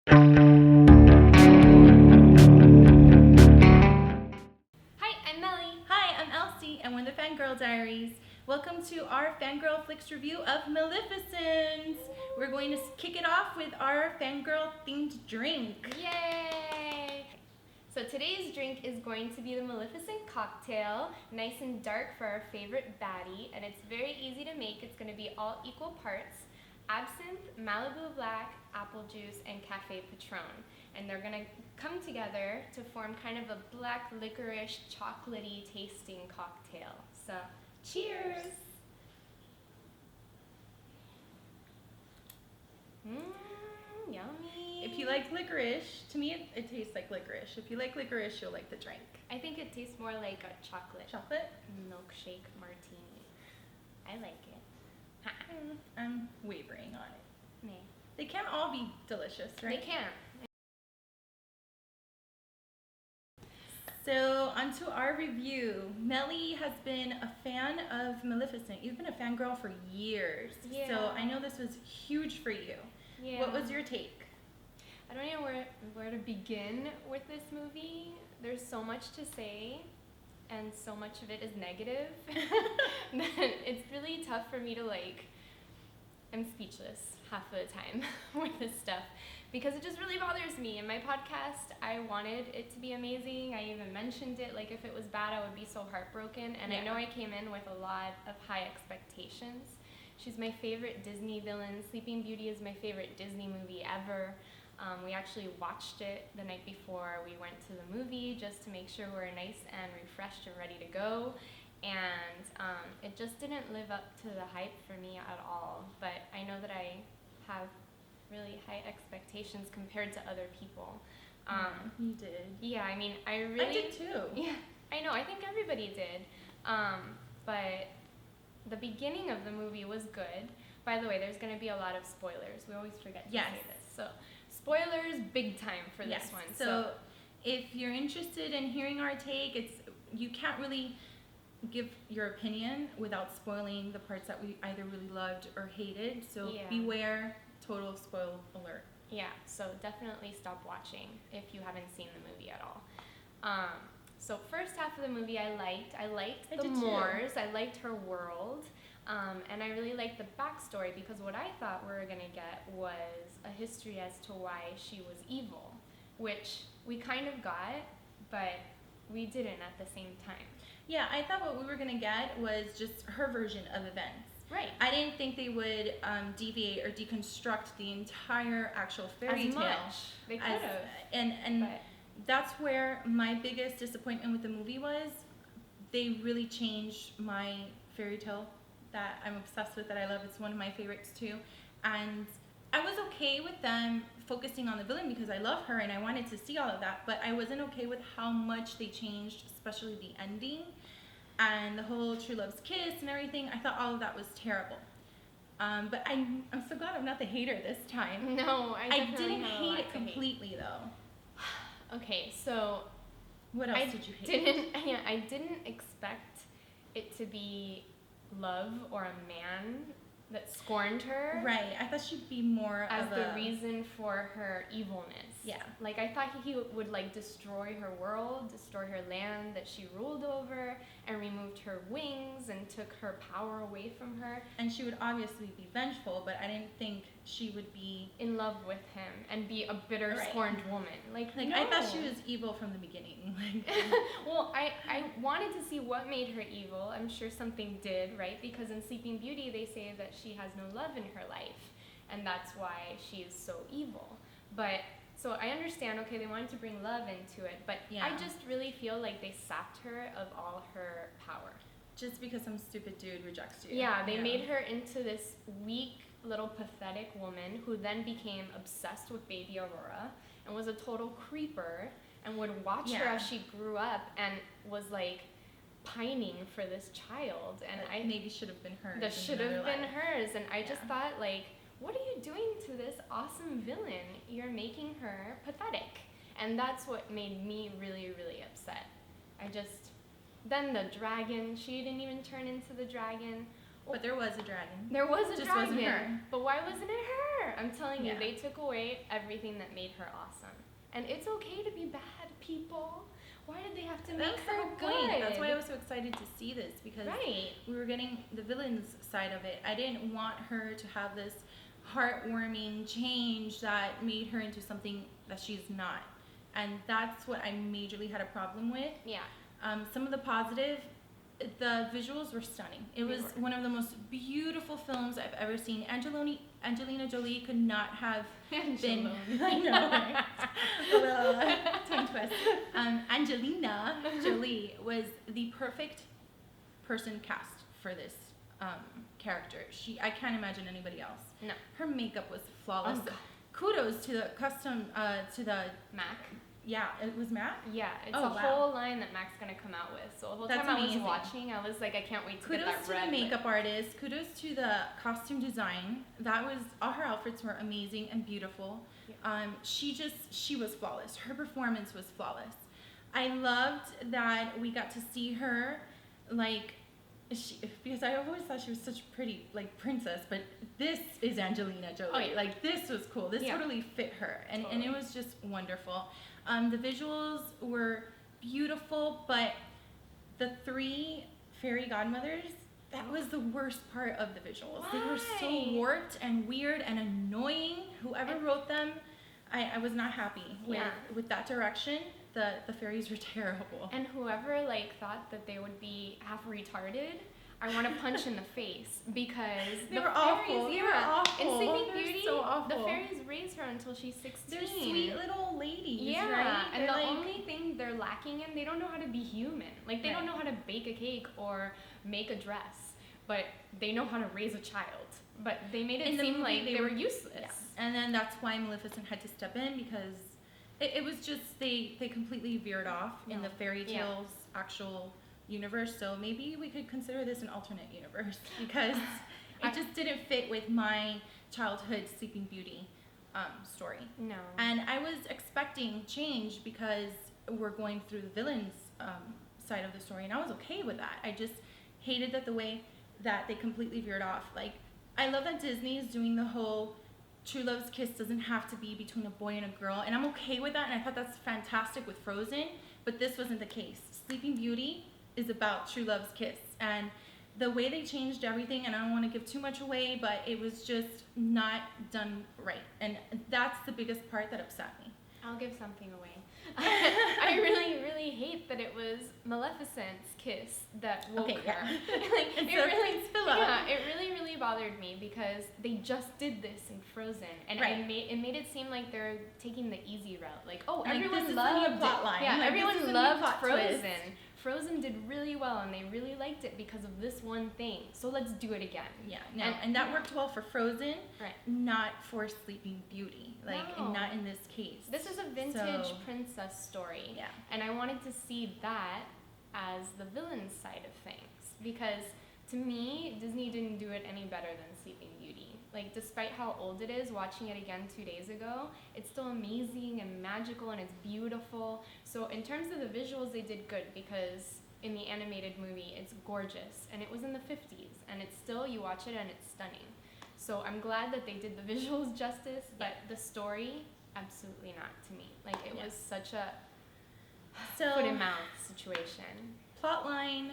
Hi, I'm Melly. Hi, I'm Elsie, and we're the Fangirl Diaries. Welcome to our Fangirl Flicks review of Maleficent. We're going to kick it off with our Fangirl themed drink. Yay! So today's drink is going to be the Maleficent cocktail, nice and dark for our favorite baddie, and it's very easy to make. It's going to be all equal parts: absinthe, Malibu Black, apple juice, and Cafe Patron. And they're going to come together to form kind of a black licorice, chocolatey tasting cocktail. So, cheers! Yummy! If you like licorice, to me it tastes like licorice. If you like licorice, you'll like the drink. I think it tastes more like a chocolate milkshake martini. I like it. I'm wavering on it. Nay. They can't all be delicious, right? They can't. So, onto our review. Melly has been a fan of Maleficent. You've been a fangirl for years. Yeah. So, I know this was huge for you. Yeah. What was your take? I don't know where to begin with this movie. There's so much to say, and so much of it is negative that it's really tough for me to I'm speechless half of the time with this stuff because it just really bothers me. In my podcast, I wanted it to be amazing. I even mentioned it, like if it was bad, I would be so heartbroken. And Yeah. I know I came in with a lot of high expectations. She's my favorite Disney villain. Sleeping Beauty is my favorite Disney movie ever. We actually watched it the night before we went to the movie just to make sure we're nice and refreshed and ready to go. And it just didn't live up to the hype for me at all. But I know that I have really high expectations compared to other people. You did. Yeah, I mean, I did too. Yeah, I know. I think everybody did. But the beginning of the movie was good. By the way, there's going to be a lot of spoilers. We always forget to say this. So, spoilers big time for this one. So, if you're interested in hearing our take, you can't really give your opinion without spoiling the parts that we either really loved or hated. So, beware, total spoil alert. Yeah, so definitely stop watching if you haven't seen the movie at all. So first half of the movie I liked the Moors, I liked her world, and I really liked the backstory because what I thought we were going to get was a history as to why she was evil, which we kind of got, but we didn't at the same time. Yeah, I thought what we were going to get was just her version of events. Right. I didn't think they would deviate or deconstruct the entire actual fairy tale. They could have. And that's where my biggest disappointment with the movie was. They really changed my fairy tale that I'm obsessed with, that I love. It's one of my favorites too. And I was okay with them focusing on the villain because I love her and I wanted to see all of that, but I wasn't okay with how much they changed, especially the ending and the whole true love's kiss and everything. I thought all of that was terrible. But I'm so glad I'm not the hater this time. No, I didn't hate it completely though. Okay, so what else did you hate? I didn't expect it to be love or a man that scorned her. Right, I thought she'd be more as of the reason for her evilness. Yeah. Like I thought he would destroy her world, destroy her land that she ruled over, and removed her wings and took her power away from her. And she would obviously be vengeful, but I didn't think she would be in love with him and be a bitter, scorned woman. Like no. I thought she was evil from the beginning. Well, I wanted to see what made her evil. I'm sure something did, right? Because in Sleeping Beauty, they say that she has no love in her life, and that's why she is so evil. But so I understand, okay, they wanted to bring love into it, but I just really feel like they sapped her of all her power. Just because some stupid dude rejects you. Yeah, they made her into this weak, little pathetic woman who then became obsessed with baby Aurora and was a total creeper and would watch her as she grew up and was pining for this child. And that maybe should have been hers. That should have been hers. And I just thought, what are you doing to this awesome villain? You're making her pathetic. And that's what made me really, really upset. Then the dragon, she didn't even turn into the dragon. But there was a dragon. There was a Just dragon. wasn't her. But why wasn't it her? I'm telling you, Yeah. they took away everything that made her awesome. And it's okay to be bad, people. Why did they have to make That's the her whole good? point. That's why I was so excited to see this, because Right. we were getting the villain's side of it. I didn't want her to have this heartwarming change that made her into something that she's not. And that's what I majorly had a problem with. Yeah. Some of the positive, the visuals were stunning. It was one of the most beautiful films I've ever seen. Angelina Jolie could not have been. I know. Right? A little tongue twist. Angelina Jolie was the perfect person cast for this character. I can't imagine anybody else. No. Her makeup was flawless. Oh, God. Kudos to the custom to the Mac. yeah, it was Matt. Yeah, it's Oh, a wow. whole line that Mac's gonna come out with. So the whole That's time I was amazing. watching, I was like, I can't wait to Kudos get that to red the lip. makeup artist. Kudos to the costume design. That was all her outfits were amazing and beautiful. Yeah. She was flawless. Her performance was flawless. I loved that we got to see her because I always thought she was such a pretty princess, but this is Angelina Jolie. Oh, yeah. This was cool. This Yeah. totally fit her, and Totally. it was just wonderful. The visuals were beautiful, but the 3 fairy godmothers, that was the worst part of the visuals. They were so Why? warped and weird and annoying. Whoever wrote them, I was not happy with that direction. The fairies were terrible. And whoever thought that they would be half retarded, I want to punch in the face because They the were fairies, awful. They yeah. were awful. In Sleeping They're Beauty, so awful. the fairies raise her until she's 16. They're sweet little ladies, Yeah, right? and They're the only thing they're lacking in, they don't know how to be human. They don't Right. know how to bake a cake or make a dress, but they know how to raise a child. But they made In it the seem movie, like they were useless. Yeah. And then that's why Maleficent had to step in, because it was just they completely veered off in the fairy Yeah. tales actual universe. So maybe we could consider this an alternate universe, because it just didn't fit with my childhood Sleeping Beauty story. No. And I was expecting change because we're going through the villain's side of the story, and I was okay with that. I just hated that the way that they completely veered off. I love that Disney is doing the whole true love's kiss doesn't have to be between a boy and a girl, and I'm okay with that, and I thought that's fantastic with Frozen, but this wasn't the case. Sleeping Beauty is about true love's kiss, and the way they changed everything, and I don't want to give too much away, but it was just not done right, and that's the biggest part that upset me. I'll give something away. I really, really hate that it was Maleficent's kiss that woke her. Yeah. It so really, Prince Philip. yeah, it really, really bothered me because they just did this in Frozen, and Right. it made it seem like they're taking the easy route. This Everyone is a new loved plot it. line. Yeah, This is a everyone new loved plot Frozen. twist. Frozen did really well, and they really liked it because of this one thing. So let's do it again. Yeah, no, and that worked well for Frozen, Right. not for Sleeping Beauty, No. not in this case. This is a vintage So- princess story. Yeah. And I wanted to see that as the villain side of things. Because to me, Disney didn't do it any better than Sleeping Beauty. Despite how old it is, watching it again 2 days ago, it's still amazing and magical and it's beautiful. So in terms of the visuals, they did good because in the animated movie, it's gorgeous. And it was in the 50s. And it's still, you watch it and it's stunning. So I'm glad that they did the visuals justice, but the story, absolutely not to me. It was such a So foot and mouth situation. plotline,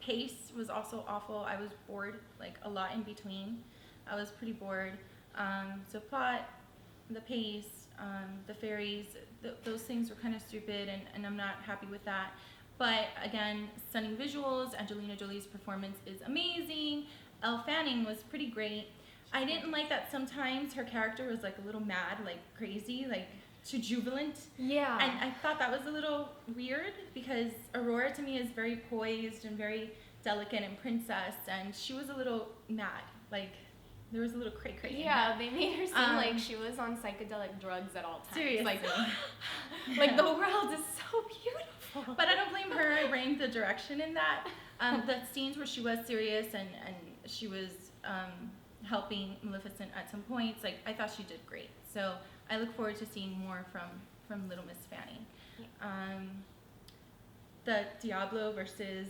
pace was also awful. I was bored, a lot in between. I was pretty bored. So plot, the pace, the fairies, those things were kind of stupid, and I'm not happy with that. But again, stunning visuals. Angelina Jolie's performance is amazing. Elle Fanning was pretty great. I didn't like that sometimes her character was a little mad, crazy, too jubilant. Yeah. And I thought that was a little weird because Aurora to me is very poised and very delicate and princess, and she was a little mad. There was a little cray-cray in her. Yeah, they made her seem like she was on psychedelic drugs at all times. Seriously. The world is so beautiful. But I don't blame her. I blame the direction in that. The scenes where she was serious and she was helping Maleficent at some points, I thought she did great. So I look forward to seeing more from Little Miss Fanning. Yeah. The Diablo versus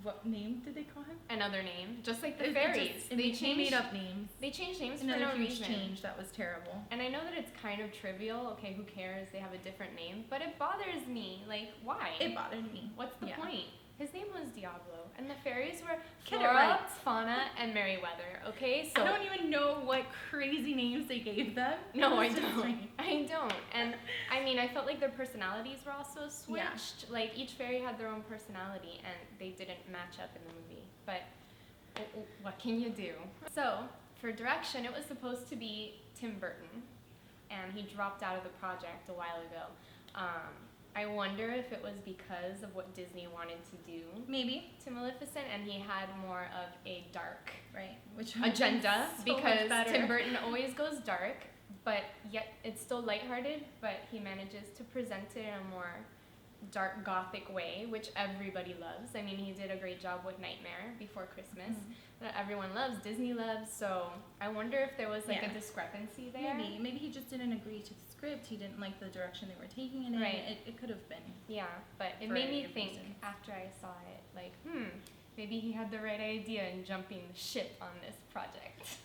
what name did they call him? Another name, just like the It fairies. just- they made up names. They changed names for Another no huge reason. change. That was terrible. And I know that it's kind of trivial. Okay, who cares? They have a different name, but it bothers me. Like, why? It bothered me. What's the Yeah. point? His name was Diablo, and the fairies were Get it Flora, right. Fauna, and Merryweather. Okay, so I don't even know what crazy names they gave them. no, I It's just don't. like- I don't. And I mean, I felt like their personalities were also switched. Yeah. Like each fairy had their own personality, and they didn't match up in the movie. But what can you do? So for direction, it was supposed to be Tim Burton, and he dropped out of the project a while ago. I wonder if it was because of what Disney wanted to do Maybe. to Maleficent, and he had more of a dark Right. Which agenda, so because much better. Tim Burton always goes dark, but yet it's still lighthearted, but he manages to present it in a more dark gothic way, which everybody loves. I mean, he did a great job with Nightmare Before Christmas that everyone loves, Disney loves, so I wonder if there was like Yeah. a discrepancy there. Maybe he just didn't agree to the script. He didn't like the direction they were taking it in. Right. It could have been. Yeah, but it For made me any think reason. after I saw it, like, maybe he had the right idea in jumping the ship on this project.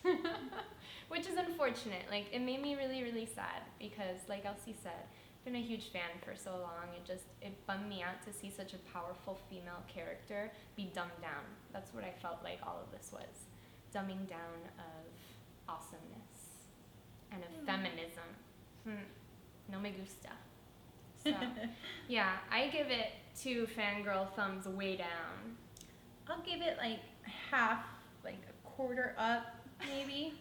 Which is unfortunate. Like, it made me really, really sad because, like Elsie said, I've been a huge fan for so long. It bummed me out to see such a powerful female character be dumbed down. That's what I felt like all of this was. Dumbing down of awesomeness and of feminism. No me gusta. So, yeah, I give it 2 fangirl thumbs way down. I'll give it like half, like a quarter up, maybe,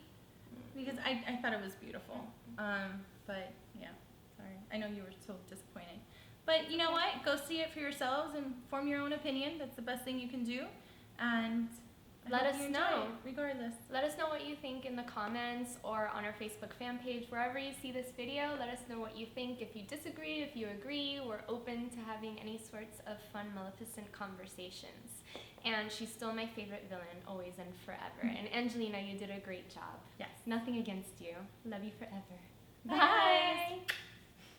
because I thought it was beautiful. But yeah, sorry. I know you were so disappointed. But you know what? Go see it for yourselves and form your own opinion. That's the best thing you can do. And I Let hope us you enjoy know. it, regardless. Let us know what you think in the comments or on our Facebook fan page. Wherever you see this video, let us know what you think. If you disagree, if you agree, we're open to having any sorts of fun Maleficent conversations. And she's still my favorite villain, always and forever. And Angelina, you did a great job. Yes. Nothing against you. Love you forever. Bye. Bye.